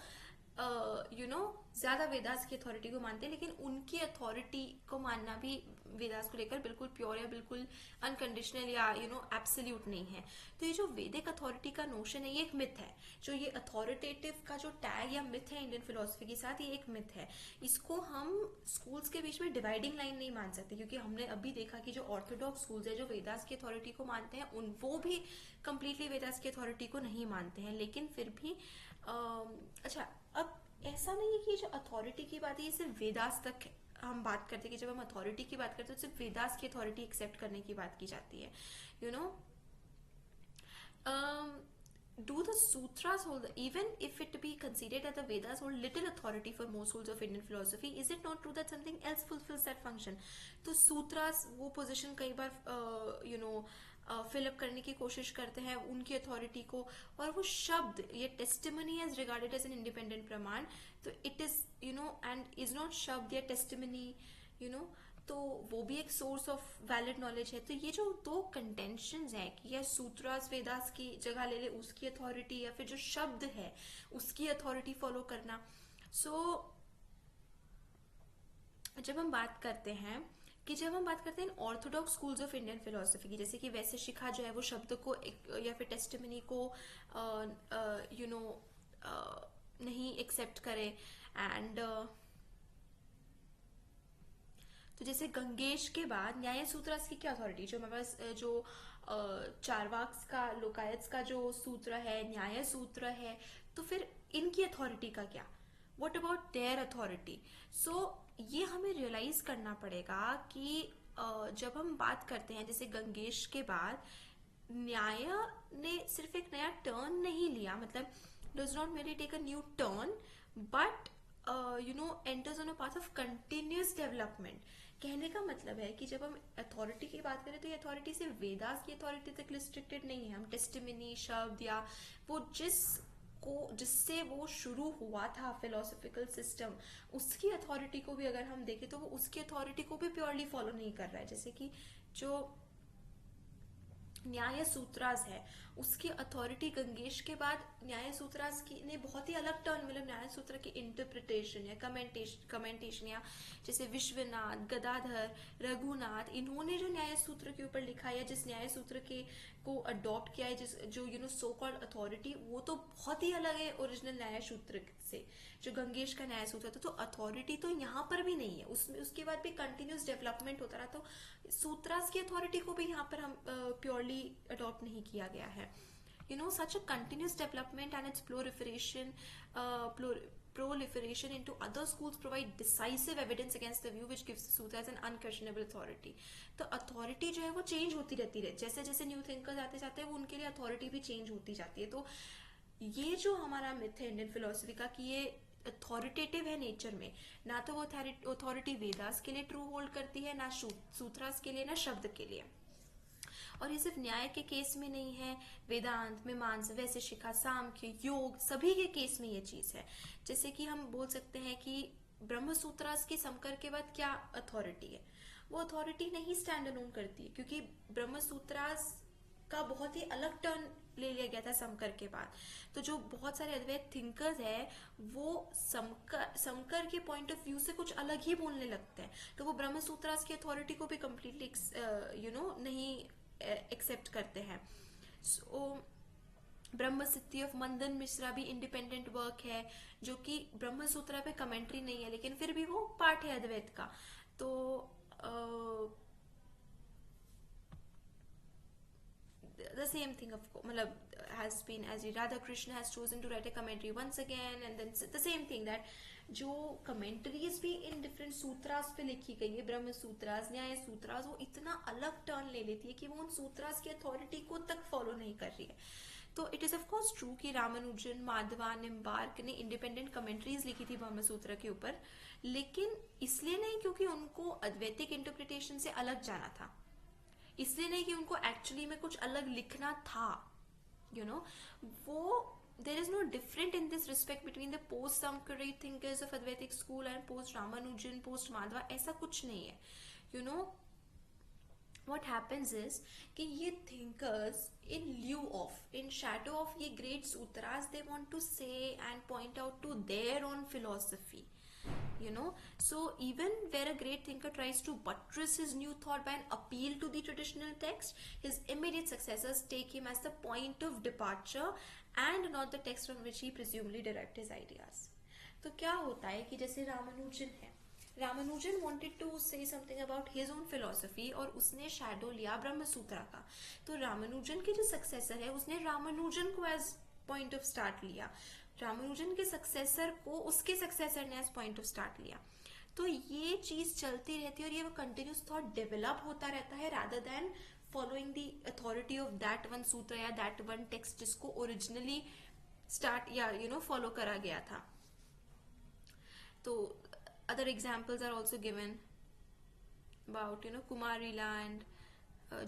ज्यादा वेदास की अथॉरिटी को मानते हैं, लेकिन उनकी अथॉरिटी को मानना भी वेदास को लेकर बिल्कुल प्योर या बिल्कुल अनकंडीशनल या एब्सोल्यूट नहीं है। तो ये जो वैदिक अथॉरिटी का नोशन है ये एक मिथ है। जो ये अथॉरिटेटिव का जो टैग या मिथ है इंडियन फिलोसफी के साथ, ये एक मिथ है। इसको हम स्कूल्स के बीच में डिवाइडिंग लाइन नहीं मान सकते, क्योंकि हमने अभी देखा कि जो ऑर्थोडॉक्स स्कूल्स है जो वेदास की अथॉरिटी को मानते हैं वो भी कंप्लीटली वेदास की अथॉरिटी को नहीं मानते हैं। लेकिन फिर भी अच्छा, अब ऐसा नहीं है कि जो अथॉरिटी की बात है ये सिर्फ वेदास तक हम बात करते हैं कि जब हम अथॉरिटी की बात करते हैं तो सिर्फ वेदास की अथॉरिटी एक्सेप्ट करने की बात की जाती है। Do the sutras hold, even if it be considered that the Vedas hold little authority for most schools of Indian philosophy, is it not true that something else fulfills that function? तो सूत्रास वो position कई बार fill up करने की कोशिश करते हैं उनकी authority को, और वो शब्द ये testimony as regarded as an independent pramana, तो it is and is not shabda या टेस्टिमनी तो वो भी एक सोर्स ऑफ वैलिड नॉलेज है। तो ये जो दो कंटेंशन है कि या सूत्रास वेदास की जगह ले ले उसकी अथॉरिटी या फिर जो शब्द है उसकी अथॉरिटी फॉलो करना। जब हम बात करते हैं Orthodox schools of Indian philosophy की, जैसे कि वैसे शिखा जो है वो शब्द को या फिर टेस्टिमनी को नहीं एक्सेप्ट करे, एंड तो जैसे गंगेश के बाद न्याय सूत्रास की क्या अथॉरिटी, जो हमारे पास जो चारवाक्स का लोकायत्स का जो सूत्र है न्याय सूत्र है, तो फिर इनकी अथॉरिटी का क्या, व्हाट अबाउट देयर अथॉरिटी। सो ये हमें रियलाइज करना पड़ेगा कि जब हम बात करते हैं जैसे गंगेश के बाद न्याय ने सिर्फ एक नया टर्न नहीं लिया, मतलब does not merely take a new turn, but enters on a path of continuous development। कहने का मतलब है कि जब हम अथॉरिटी की बात करें तो ये अथॉरिटी सिर्फ वेदास की अथॉरिटी तक रिस्ट्रिक्टेड नहीं है। हम टेस्टिमनी शब्द या वो जिससे वो शुरू हुआ था फिलोसफिकल सिस्टम, उसकी अथॉरिटी को भी अगर हम देखें तो वो उसकी अथॉरिटी को भी प्योरली फॉलो नहीं कर रहा है। जैसे कि जो न्याय सूत्रास है उसकी अथॉरिटी गंगेश के बाद न्याय सूत्रास की ने बहुत ही अलग टर्न, मतलब न्याय सूत्र की इंटरप्रिटेशन या कमेंटेशन या जैसे विश्वनाथ, गदाधर, रघुनाथ, इन्होंने जो न्याय सूत्र के ऊपर लिखा है, जिस न्याय सूत्र के को अडॉप्ट किया है, जिस जो सो कॉल्ड अथॉरिटी, वो तो बहुत ही अलग है ओरिजिनल न्याय सूत्र से, जो गंगेश का न्याय सूत्र था। तो अथॉरिटी तो यहाँ पर भी नहीं है, उसमें उसके बाद भी कंटिन्यूस डेवलपमेंट होता रहा। तो सूत्रास की अथॉरिटी को भी यहाँ पर हम प्योरली अडॉप्ट नहीं किया गया है। Such a continuous development and its proliferation into other schools provide decisive evidence against the view which gives the sutra as an unquestionable authority। तो अथॉरिटी जो है वो चेंज होती रहती है, जैसे जैसे न्यू थिंकर्स आते जाते हैं वो उनके लिए अथॉरिटी भी चेंज होती जाती है। तो ये जो हमारा मिथ है इंडियन फिलोसफी का कि ये अथॉरिटेटिव है नेचर में, ना तो वो अथॉरिटी वेदास के लिए ट्रू होल्ड करती है, ना सूत्रास के लिए, ना शब्द के लिए। और ये सिर्फ न्याय के केस में नहीं है, वेदांत, मीमांसा, वैशेषिका, सांख्य, योग, सभी के केस में ये चीज है। जैसे कि हम बोल सकते हैं कि ब्रह्म सूत्रास की समकर के बाद क्या अथॉरिटी है, वो अथॉरिटी नहीं स्टैंड अलोन करती है, क्योंकि ब्रह्म सूत्रास का बहुत ही अलग टर्न ले लिया गया था समकर के बाद। तो जो बहुत सारे अद्वैत थिंकर्स है वो समकर के पॉइंट ऑफ व्यू से कुछ अलग ही बोलने लगते हैं, तो वो ब्रह्म सूत्रास की अथॉरिटी को भी कम्प्लीटली नहीं एक्सेप्ट करते हैं। सो ब्रह्म सिद्धि ऑफ मंदन मिश्रा भी इंडिपेंडेंट वर्क है, जो कि ब्रह्म सूत्र पे कमेंट्री नहीं है, लेकिन फिर भी वो पार्ट है अद्वैत का। तो the same thing of मतलब has been, as Radha Krishna has chosen to write a commentary once again, and then the same thing that जो commentaries भी in different सूत्रास पे लिखी गई है, ब्रह्म सूत्रास, न्याय सूत्रास, वो इतना अलग टर्न ले लेती है कि वो उन सूत्रास की अथॉरिटी को तक फॉलो नहीं कर रही है। तो it is of course true कि रामानुजन, माधवा, निम्बार्क ने इंडिपेंडेंट कमेंट्रीज लिखी थी ब्रह्म सूत्र के ऊपर, लेकिन इसलिए नहीं क्योंकि उनको अद्वैतिक इंटरप्रिटेशन से अलग जाना था, इसलिए नहीं कि उनको एक्चुअली में कुछ अलग लिखना था, यू नो, वो there is no different in this respect between the post Samkari thinkers of Advaitic school and post Ramanujan, post Madhva, ऐसा कुछ नहीं है, you know. What happens is कि ये thinkers in lieu of, in shadow of ये great sutras, they want to say and point out to their own philosophy, you know. So even where a great thinker tries to buttress his new thought by an appeal to the traditional text, his immediate successors take him as the point of departure and not the text from which he presumably derived his ideas. तो क्या होता है कि जैसे रामानुजन है, Ramanujan wanted to say something about his own philosophy और उसने shadow लिया ब्रह्म सूत्र का, तो रामानुजन के जो सक्सेसर है उसने रामानुजन को एज पॉइंट ऑफ स्टार्ट लिया, रामानुजन के सक्सेसर को उसके सक्सेसर ने एज पॉइंट ऑफ स्टार्ट लिया। तो ये चीज चलती रहती है और ये वो कंटिन्यूस थॉट डेवलप होता रहता है, rather than following the authority of that one सूत्र या दैट वन टेक्स्ट जिसको ओरिजिनली स्टार्ट या यू नो फॉलो करा गया था। तो other examples are also given about, you know, Kumarila and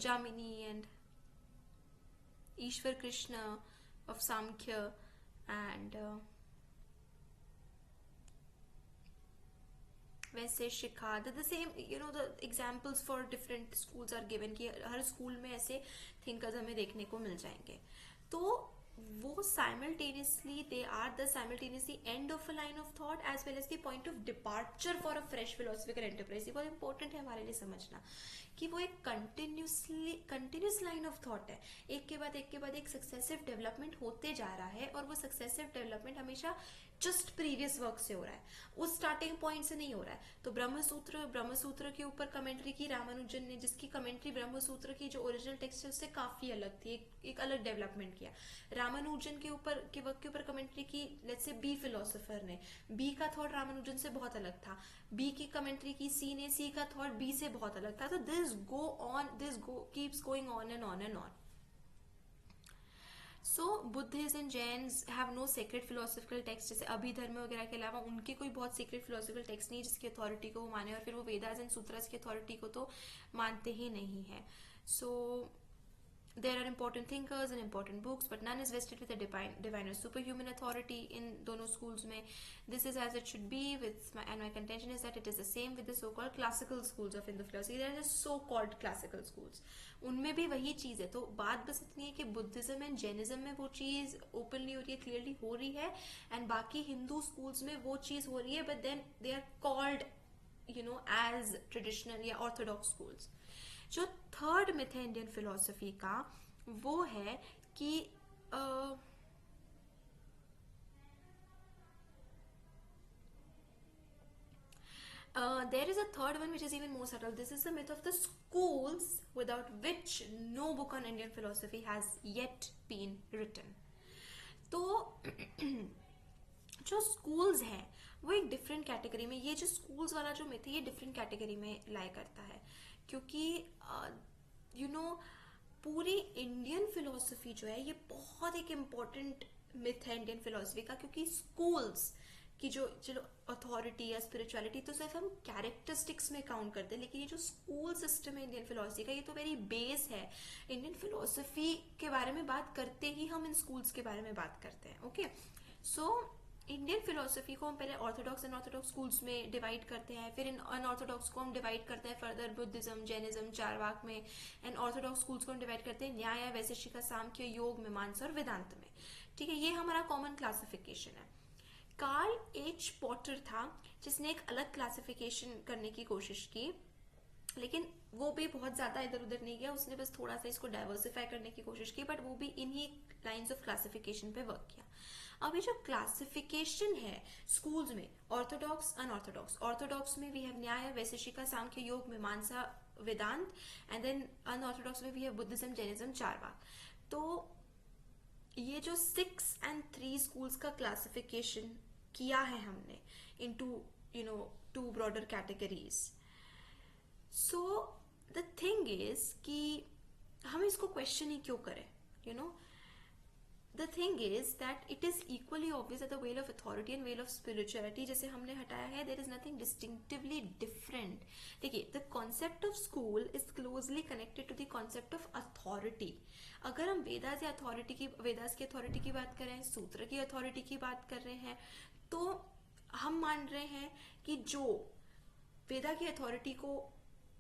Jamini and Ishwar Krishna of Samkhya and वैसे शिखा, the same, you know, the examples for different schools are given कि हर school में ऐसे thinkers हमें देखने को मिल जाएंगे। तो वो simultaneously they are the simultaneously end of a line of thought as well as the point of departure for a fresh philosophical enterprise। ये बहुत important है हमारे लिए समझना कि वो एक continuous line of thought है, एक के बाद एक successive development होते जा रहा है, और वो successive development हमेशा जस्ट प्रीवियस वर्क से हो रहा है, उस स्टार्टिंग पॉइंट से नहीं हो रहा है। तो ब्रह्मसूत्र के ऊपर कमेंट्री की रामानुजन ने, जिसकी कमेंट्री ब्रह्मसूत्र की जो ओरिजिनल टेक्स्ट है उससे काफी अलग थी, एक अलग डेवलपमेंट किया। रामानुजन के वर्क के ऊपर कमेंट्री की लेट्स से बी फिलोसोफर ने, बी का थॉट रामानुजन से बहुत अलग था, बी की कमेंट्री की सी ने, सी का थॉट बी से बहुत अलग था। तो this keeps going on and on and on. So Buddhist and Jains have no secret philosophical text, जैसे अभिधर्म वगैरह के अलावा उनके कोई बहुत सीक्रेट फिलोसफिकल टेक्स्ट नहीं जिसकी अथॉरिटी को वो माने, और फिर वो वेदास एंड सूत्रास की अथॉरिटी को तो मानते ही नहीं है। सो there are important thinkers and important books, but none is vested with a divine or superhuman authority in दोनों schools में। This is as it should be with and my contention is that it is the same with the so-called classical schools of Hindu philosophy। There are the so-called classical schools, उनमें भी वही चीज है। तो बात बस इतनी है कि बुद्धिज्म एंड जैनिज्म में वो चीज ओपनली हो रही है, क्लियरली हो रही है, एंड बाकी हिंदू स्कूल्स में वो चीज हो रही है, but then they are called you know as traditional या ऑर्थोडॉक्स स्कूल्स। जो थर्ड मिथ है इंडियन फिलोसफी का वो है कि there is a third one which is even more subtle. This is the myth of the schools without which no book on Indian philosophy has yet been written. तो जो schools हैं वो एक different category में, ये जो schools वाला जो मिथ है ये डिफरेंट कैटेगरी में लाई करता है, क्योंकि यू नो पूरी इंडियन फिलोसफी जो है ये बहुत एक इम्पोर्टेंट मिथ है इंडियन फिलोसफी का, क्योंकि स्कूल्स की जो अथॉरिटी या स्पिरिचुअलिटी तो सिर्फ हम कैरेक्टरिस्टिक्स में काउंट करते हैं, लेकिन ये जो स्कूल सिस्टम है इंडियन फिलोसफी का ये तो वेरी बेस है। इंडियन फिलोसफी के बारे में बात करते ही हम इन स्कूल्स के बारे में बात करते हैं। ओके, सो इंडियन फिलोसफी को हम पहले ऑर्थोडॉक्स एंड ऑर्थोडॉक्स स्कूल्स में डिवाइड करते हैं, फिर इन अनऑर्थोडॉक्स को हम डिवाइड करते हैं फर्दर बुद्धिज्म, जैनिज्म, चारवाक में, एंड ऑर्थोडॉक्स स्कूल्स को हम डिवाइड करते हैं न्याय, वैशेषिक, सांख्य, योग, मीमांसा और वेदांत में। ठीक है, ये हमारा कॉमन क्लासिफिकेशन है। कार्ल एच पॉटर था जिसने एक अलग क्लासिफिकेशन करने की कोशिश की, लेकिन वो भी बहुत ज्यादा इधर उधर नहीं गया, उसने बस थोड़ा सा इसको डाइवर्सिफाई करने की कोशिश की, बट वो भी इन्हीं लाइंस ऑफ क्लासिफिकेशन पे वर्क किया। अब ये जो क्लासिफिकेशन है स्कूल्स में, ऑर्थोडॉक्स, अनऑर्थोडॉक्स, ऑर्थोडॉक्स में we have Nyaya, Vaisheshika, Samkhya, Yoga, Mimamsa, Vedanta, and then unorthodox में we have Buddhism, Jainism, Charvaka. तो ये जो 6 and 3 स्कूल्स का क्लासिफिकेशन किया है हमने into two broader categories. So the thing is कि हम इसको क्वेश्चन ही क्यों करें, the thing is that it is equally obvious that the veil of authority and veil of spirituality जैसे हमने हटाया है, there is nothing distinctively different. देखिए, the concept of school is closely connected to the concept of authority. अगर हम वेदास या authority की, वेदास की अथॉरिटी की बात कर रहे हैं, सूत्र की अथॉरिटी की बात कर रहे हैं, तो हम मान रहे हैं कि जो वेदा की अथॉरिटी को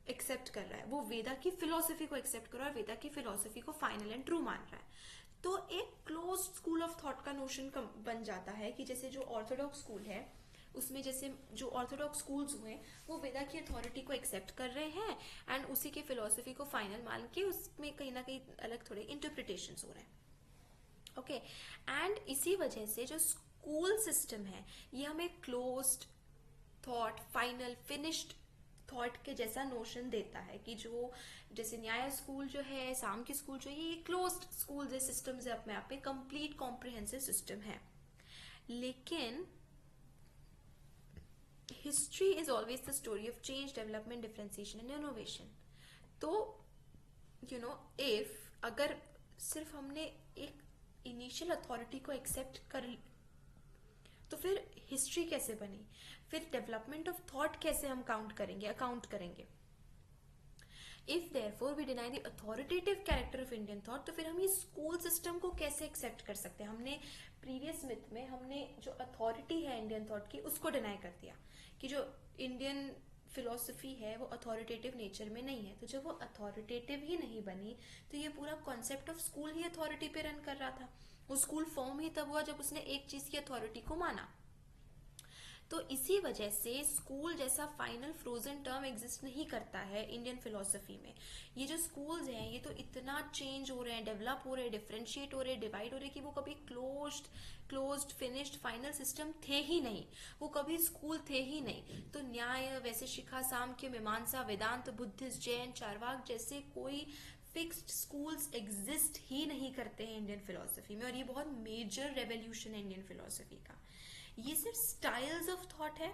एक्सेप्ट कर रहा है वो वेदा की फिलोसफी को एक्सेप्ट कर रहा है और वेदा की फिलोसफी को फाइनल एंड ट्रू मान रहा है। तो एक क्लोज स्कूल ऑफ थॉट का नोशन बन जाता है कि जैसे जो ऑर्थोडॉक्स स्कूल है उसमें, जैसे जो ऑर्थोडॉक्स स्कूल्स हुए वो वेदा की अथॉरिटी को एक्सेप्ट कर रहे हैं एंड उसी के फिलोसफी को फाइनल मान के उसमें कहीं ना कहीं अलग थोड़े इंटरप्रिटेशंस हो रहे हैं। ओके, एंड इसी वजह से जो स्कूल सिस्टम है ये हमें closed thought, final, finished thought के जैसा नोशन देता है कि जो जैसे न्याय स्कूल जो है, साम की स्कूल जो है, ये क्लोज्ड स्कूल है, सिस्टम्स है, अपने आप में कंप्लीट कॉम्प्रिहेंसिव सिस्टम है। लेकिन history is always the story of change, development, differentiation and innovation. तो इफ अगर सिर्फ हमने एक इनिशियल अथॉरिटी को एक्सेप्ट कर तो फिर हिस्ट्री कैसे बनी, फिर डेवलपमेंट ऑफ थॉट कैसे हम अकाउंट करेंगे। If therefore we deny the authoritative character of Indian thought, तो फिर हम ये स्कूल सिस्टम को कैसे एक्सेप्ट कर सकते हैं। हमने प्रीवियस मिथ में हमने जो अथॉरिटी है इंडियन थॉट की उसको डिनाई कर दिया कि जो इंडियन फिलोसफी है वो अथॉरिटेटिव नेचर में नहीं है। तो जब वो अथॉरिटेटिव ही नहीं बनी तो ये पूरा concept of school he authority पे रन कर रहा था। वो स्कूल फॉर्म ही तब हुआ जब उसने एक चीज की अथॉरिटी को माना। तो इसी वजह से स्कूल जैसा फाइनल फ्रोजन टर्म एग्जिस्ट नहीं करता है इंडियन फिलोसफी में। ये जो स्कूल्स हैं ये तो इतना चेंज हो रहे हैं, डेवलप हो रहे हैं, डिफरेंशिएट हो रहे हैं, डिवाइड हो रहे हैं कि वो कभी क्लोज्ड फिनिश्ड फाइनल सिस्टम थे ही नहीं, वो कभी स्कूल थे ही नहीं। तो न्याय, वैशेषिका, सांख्य, मीमांसा, वेदांत, बुद्धिस्ट, जैन, चारवाक जैसे कोई फिक्स्ड स्कूल्स एग्जिस्ट ही नहीं करते हैं इंडियन फिलोसफी में, और ये बहुत मेजर रेवोल्यूशन है इंडियन फिलोसफी का। ये सिर्फ स्टाइल्स ऑफ थॉट है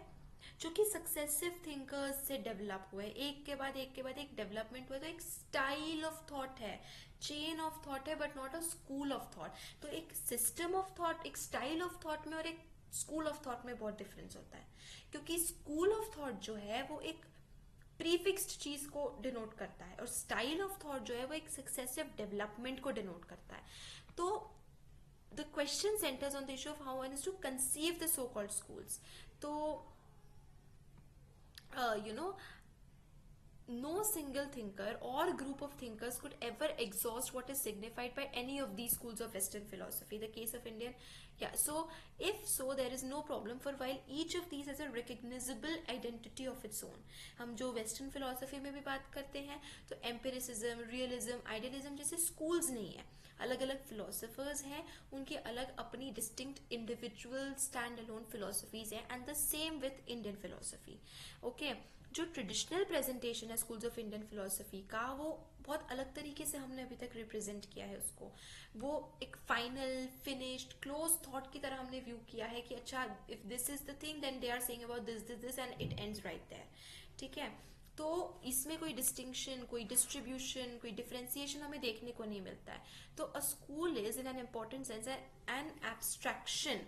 जो कि सक्सेसिव थिंकर्स से डेवलप हुए, एक के बाद एक डेवलपमेंट हुआ। तो एक स्टाइल ऑफ थॉट है, चेन ऑफ थॉट है, but not a school of thought. तो एक सिस्टम ऑफ थॉट, एक स्टाइल ऑफ थॉट में और एक स्कूल ऑफ थॉट में बहुत डिफरेंस होता है, क्योंकि स्कूल ऑफ थॉट जो है वो एक प्रीफिक्स्ड चीज को डिनोट करता है और स्टाइल ऑफ थॉट जो है वो एक सक्सेसिव डेवलपमेंट को डिनोट करता है। तो the question centers on the issue of how one is to conceive the so-called schools. So, no single thinker or group of thinkers could ever exhaust what is signified by any of these schools of Western philosophy. The case of Indian, so if so, there is no problem, for while each of these has a recognizable identity of its own. हम जो Western philosophy में भी बात करते हैं तो empiricism, realism, idealism जैसे schools नहीं है, अलग अलग philosophers हैं, उनके अलग अपनी distinct individual stand-alone philosophies हैं, and the same with Indian philosophy. Okay, जो ट्रेडिशनल प्रेजेंटेशन है स्कूल्स ऑफ इंडियन फिलोसफी का वो बहुत अलग तरीके से हमने अभी तक रिप्रेजेंट किया है उसको। वो एक फाइनल फिनिश्ड क्लोज थॉट की तरह हमने व्यू किया है कि अच्छा, if this is the thing then they are saying about this and it ends right there. ठीक है, तो इसमें कोई डिस्टिंक्शन, कोई डिस्ट्रीब्यूशन, कोई डिफरेंशिएशन हमें देखने को नहीं मिलता है। तो अ school is in an important sense an abstraction.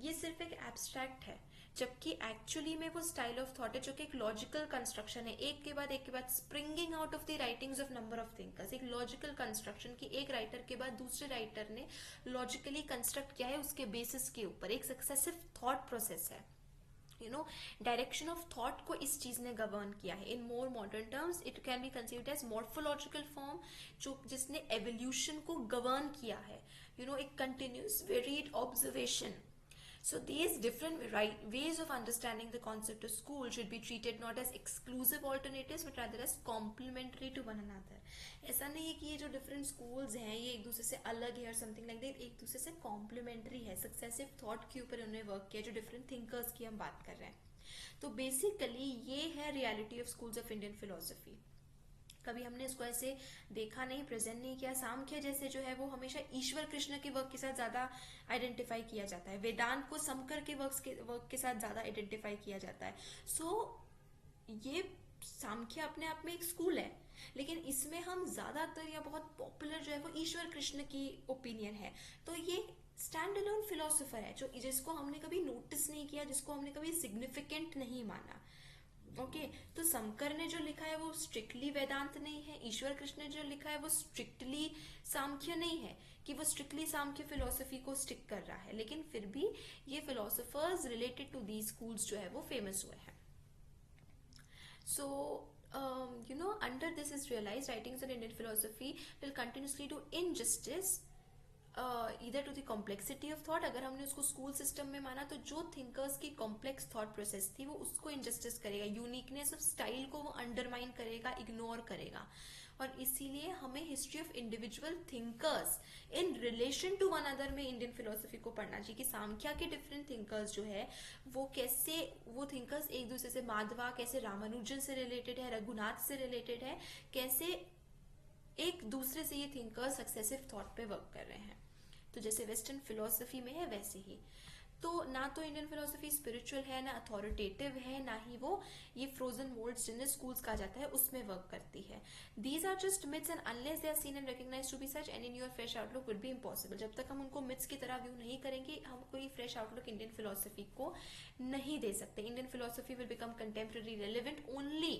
ये सिर्फ एक एब्स्ट्रैक्ट है, जबकि एक्चुअली में वो स्टाइल ऑफ थॉट है जो कि एक लॉजिकल कंस्ट्रक्शन है, एक के बाद springing out of the writings of number of thinkers. एक लॉजिकल कंस्ट्रक्शन की एक राइटर के बाद दूसरे राइटर ने लॉजिकली कंस्ट्रक्ट किया है उसके बेसिस के ऊपर, एक सक्सेसिव थॉट प्रोसेस है। डायरेक्शन ऑफ थॉट को इस चीज ने गवर्न किया है। In more modern terms it can be considered as morphological form, जो जिसने एवोल्यूशन को गवर्न किया है। एक continuous varied observation So these different ways of understanding the concept of school should be treated not as exclusive alternatives but rather as complementary to one another. ऐसा नहीं है कि ये जो different schools हैं ये एक दूसरे से अलग है और something like that, एक दूसरे से complementary है. Successive thought के ऊपर उन्होंने work किया, जो different thinkers की हम बात कर रहे हैं. तो बेसिकली ये है reality of schools of Indian philosophy. कभी हमने इसको ऐसे देखा नहीं, प्रेजेंट नहीं किया. सांख्य जैसे जो है वो हमेशा ईश्वर कृष्ण के वर्क के साथ ज्यादा आइडेंटिफाई किया जाता है. वेदांत को शंकर के वर्क के साथ ज्यादा आइडेंटिफाई किया जाता है. ये सांख्य अपने आप में एक स्कूल है, लेकिन इसमें हम ज्यादातर या बहुत पॉपुलर जो है वो ईश्वर कृष्ण की ओपिनियन है. तो ये स्टैंड अलोन फिलोसोफर है जिसको हमने कभी नोटिस नहीं किया, जिसको हमने कभी सिग्निफिकेंट नहीं माना. ओके तो शंकर ने जो लिखा है वो स्ट्रिक्टली वेदांत नहीं है. ईश्वर कृष्ण ने जो लिखा है वो स्ट्रिक्टली सांख्य नहीं है कि वो स्ट्रिक्टली सांख्य फिलोसफी को स्टिक कर रहा है, लेकिन फिर भी ये philosophers related to these schools जो है वो फेमस हुए हैं. सो under this is realized writings on Indian philosophy will continuously do injustice either to the complexity of thought. अगर हमने उसको स्कूल सिस्टम में माना तो जो थिंकर्स की कॉम्प्लेक्स थॉट प्रोसेस थी वो उसको इनजस्टिस करेगा, यूनिकनेस ऑफ स्टाइल को वो अंडरमाइन करेगा, इग्नोर करेगा. और इसीलिए हमें history of individual thinkers in relation to one other में इंडियन फिलोसफी को पढ़ना चाहिए कि सांख्या के डिफरेंट थिंकर्स जो है वो कैसे, वो थिंकर्स एक दूसरे से, माधवा कैसे रामानुजन से रिलेटेड है, रघुनाथ से रिलेटेड है, कैसे एक दूसरे से ये थिंकर्स सक्सेसिव थॉट पे वर्क कर रहे हैं. तो जैसे वेस्टर्न फिलोसफी में है वैसे ही. तो ना तो इंडियन फिलोसफी स्पिरिचुअल है, ना अथॉरिटेटिव है, ना ही वो ये फ्रोजन मोल्ड्स जिन्हें स्कूल्स कहा जाता है उसमें वर्क करती है. These are just myths and unless they are seen and recognised to be such any new or fresh outlook would be impossible. जब तक हम उनको मिथ्स की तरह व्यू नहीं करेंगे हम कोई फ्रेश आउटलुक इंडियन फिलोसफी को नहीं दे सकते. Indian philosophy will become contemporary relevant only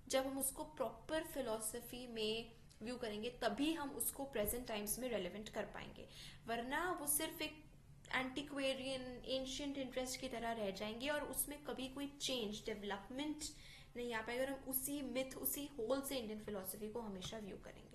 जब हम उसको प्रॉपर फिलोसफी में व्यू करेंगे, तभी हम उसको प्रेजेंट टाइम्स में रेलेवेंट कर पाएंगे. वरना वो सिर्फ एक एंटिक्वेरियन एंशियंट इंटरेस्ट की तरह रह जाएंगे और उसमें कभी कोई चेंज डेवलपमेंट नहीं आ पाएगा और हम उसी मिथ, उसी होल से इंडियन फिलोसफी को हमेशा व्यू करेंगे.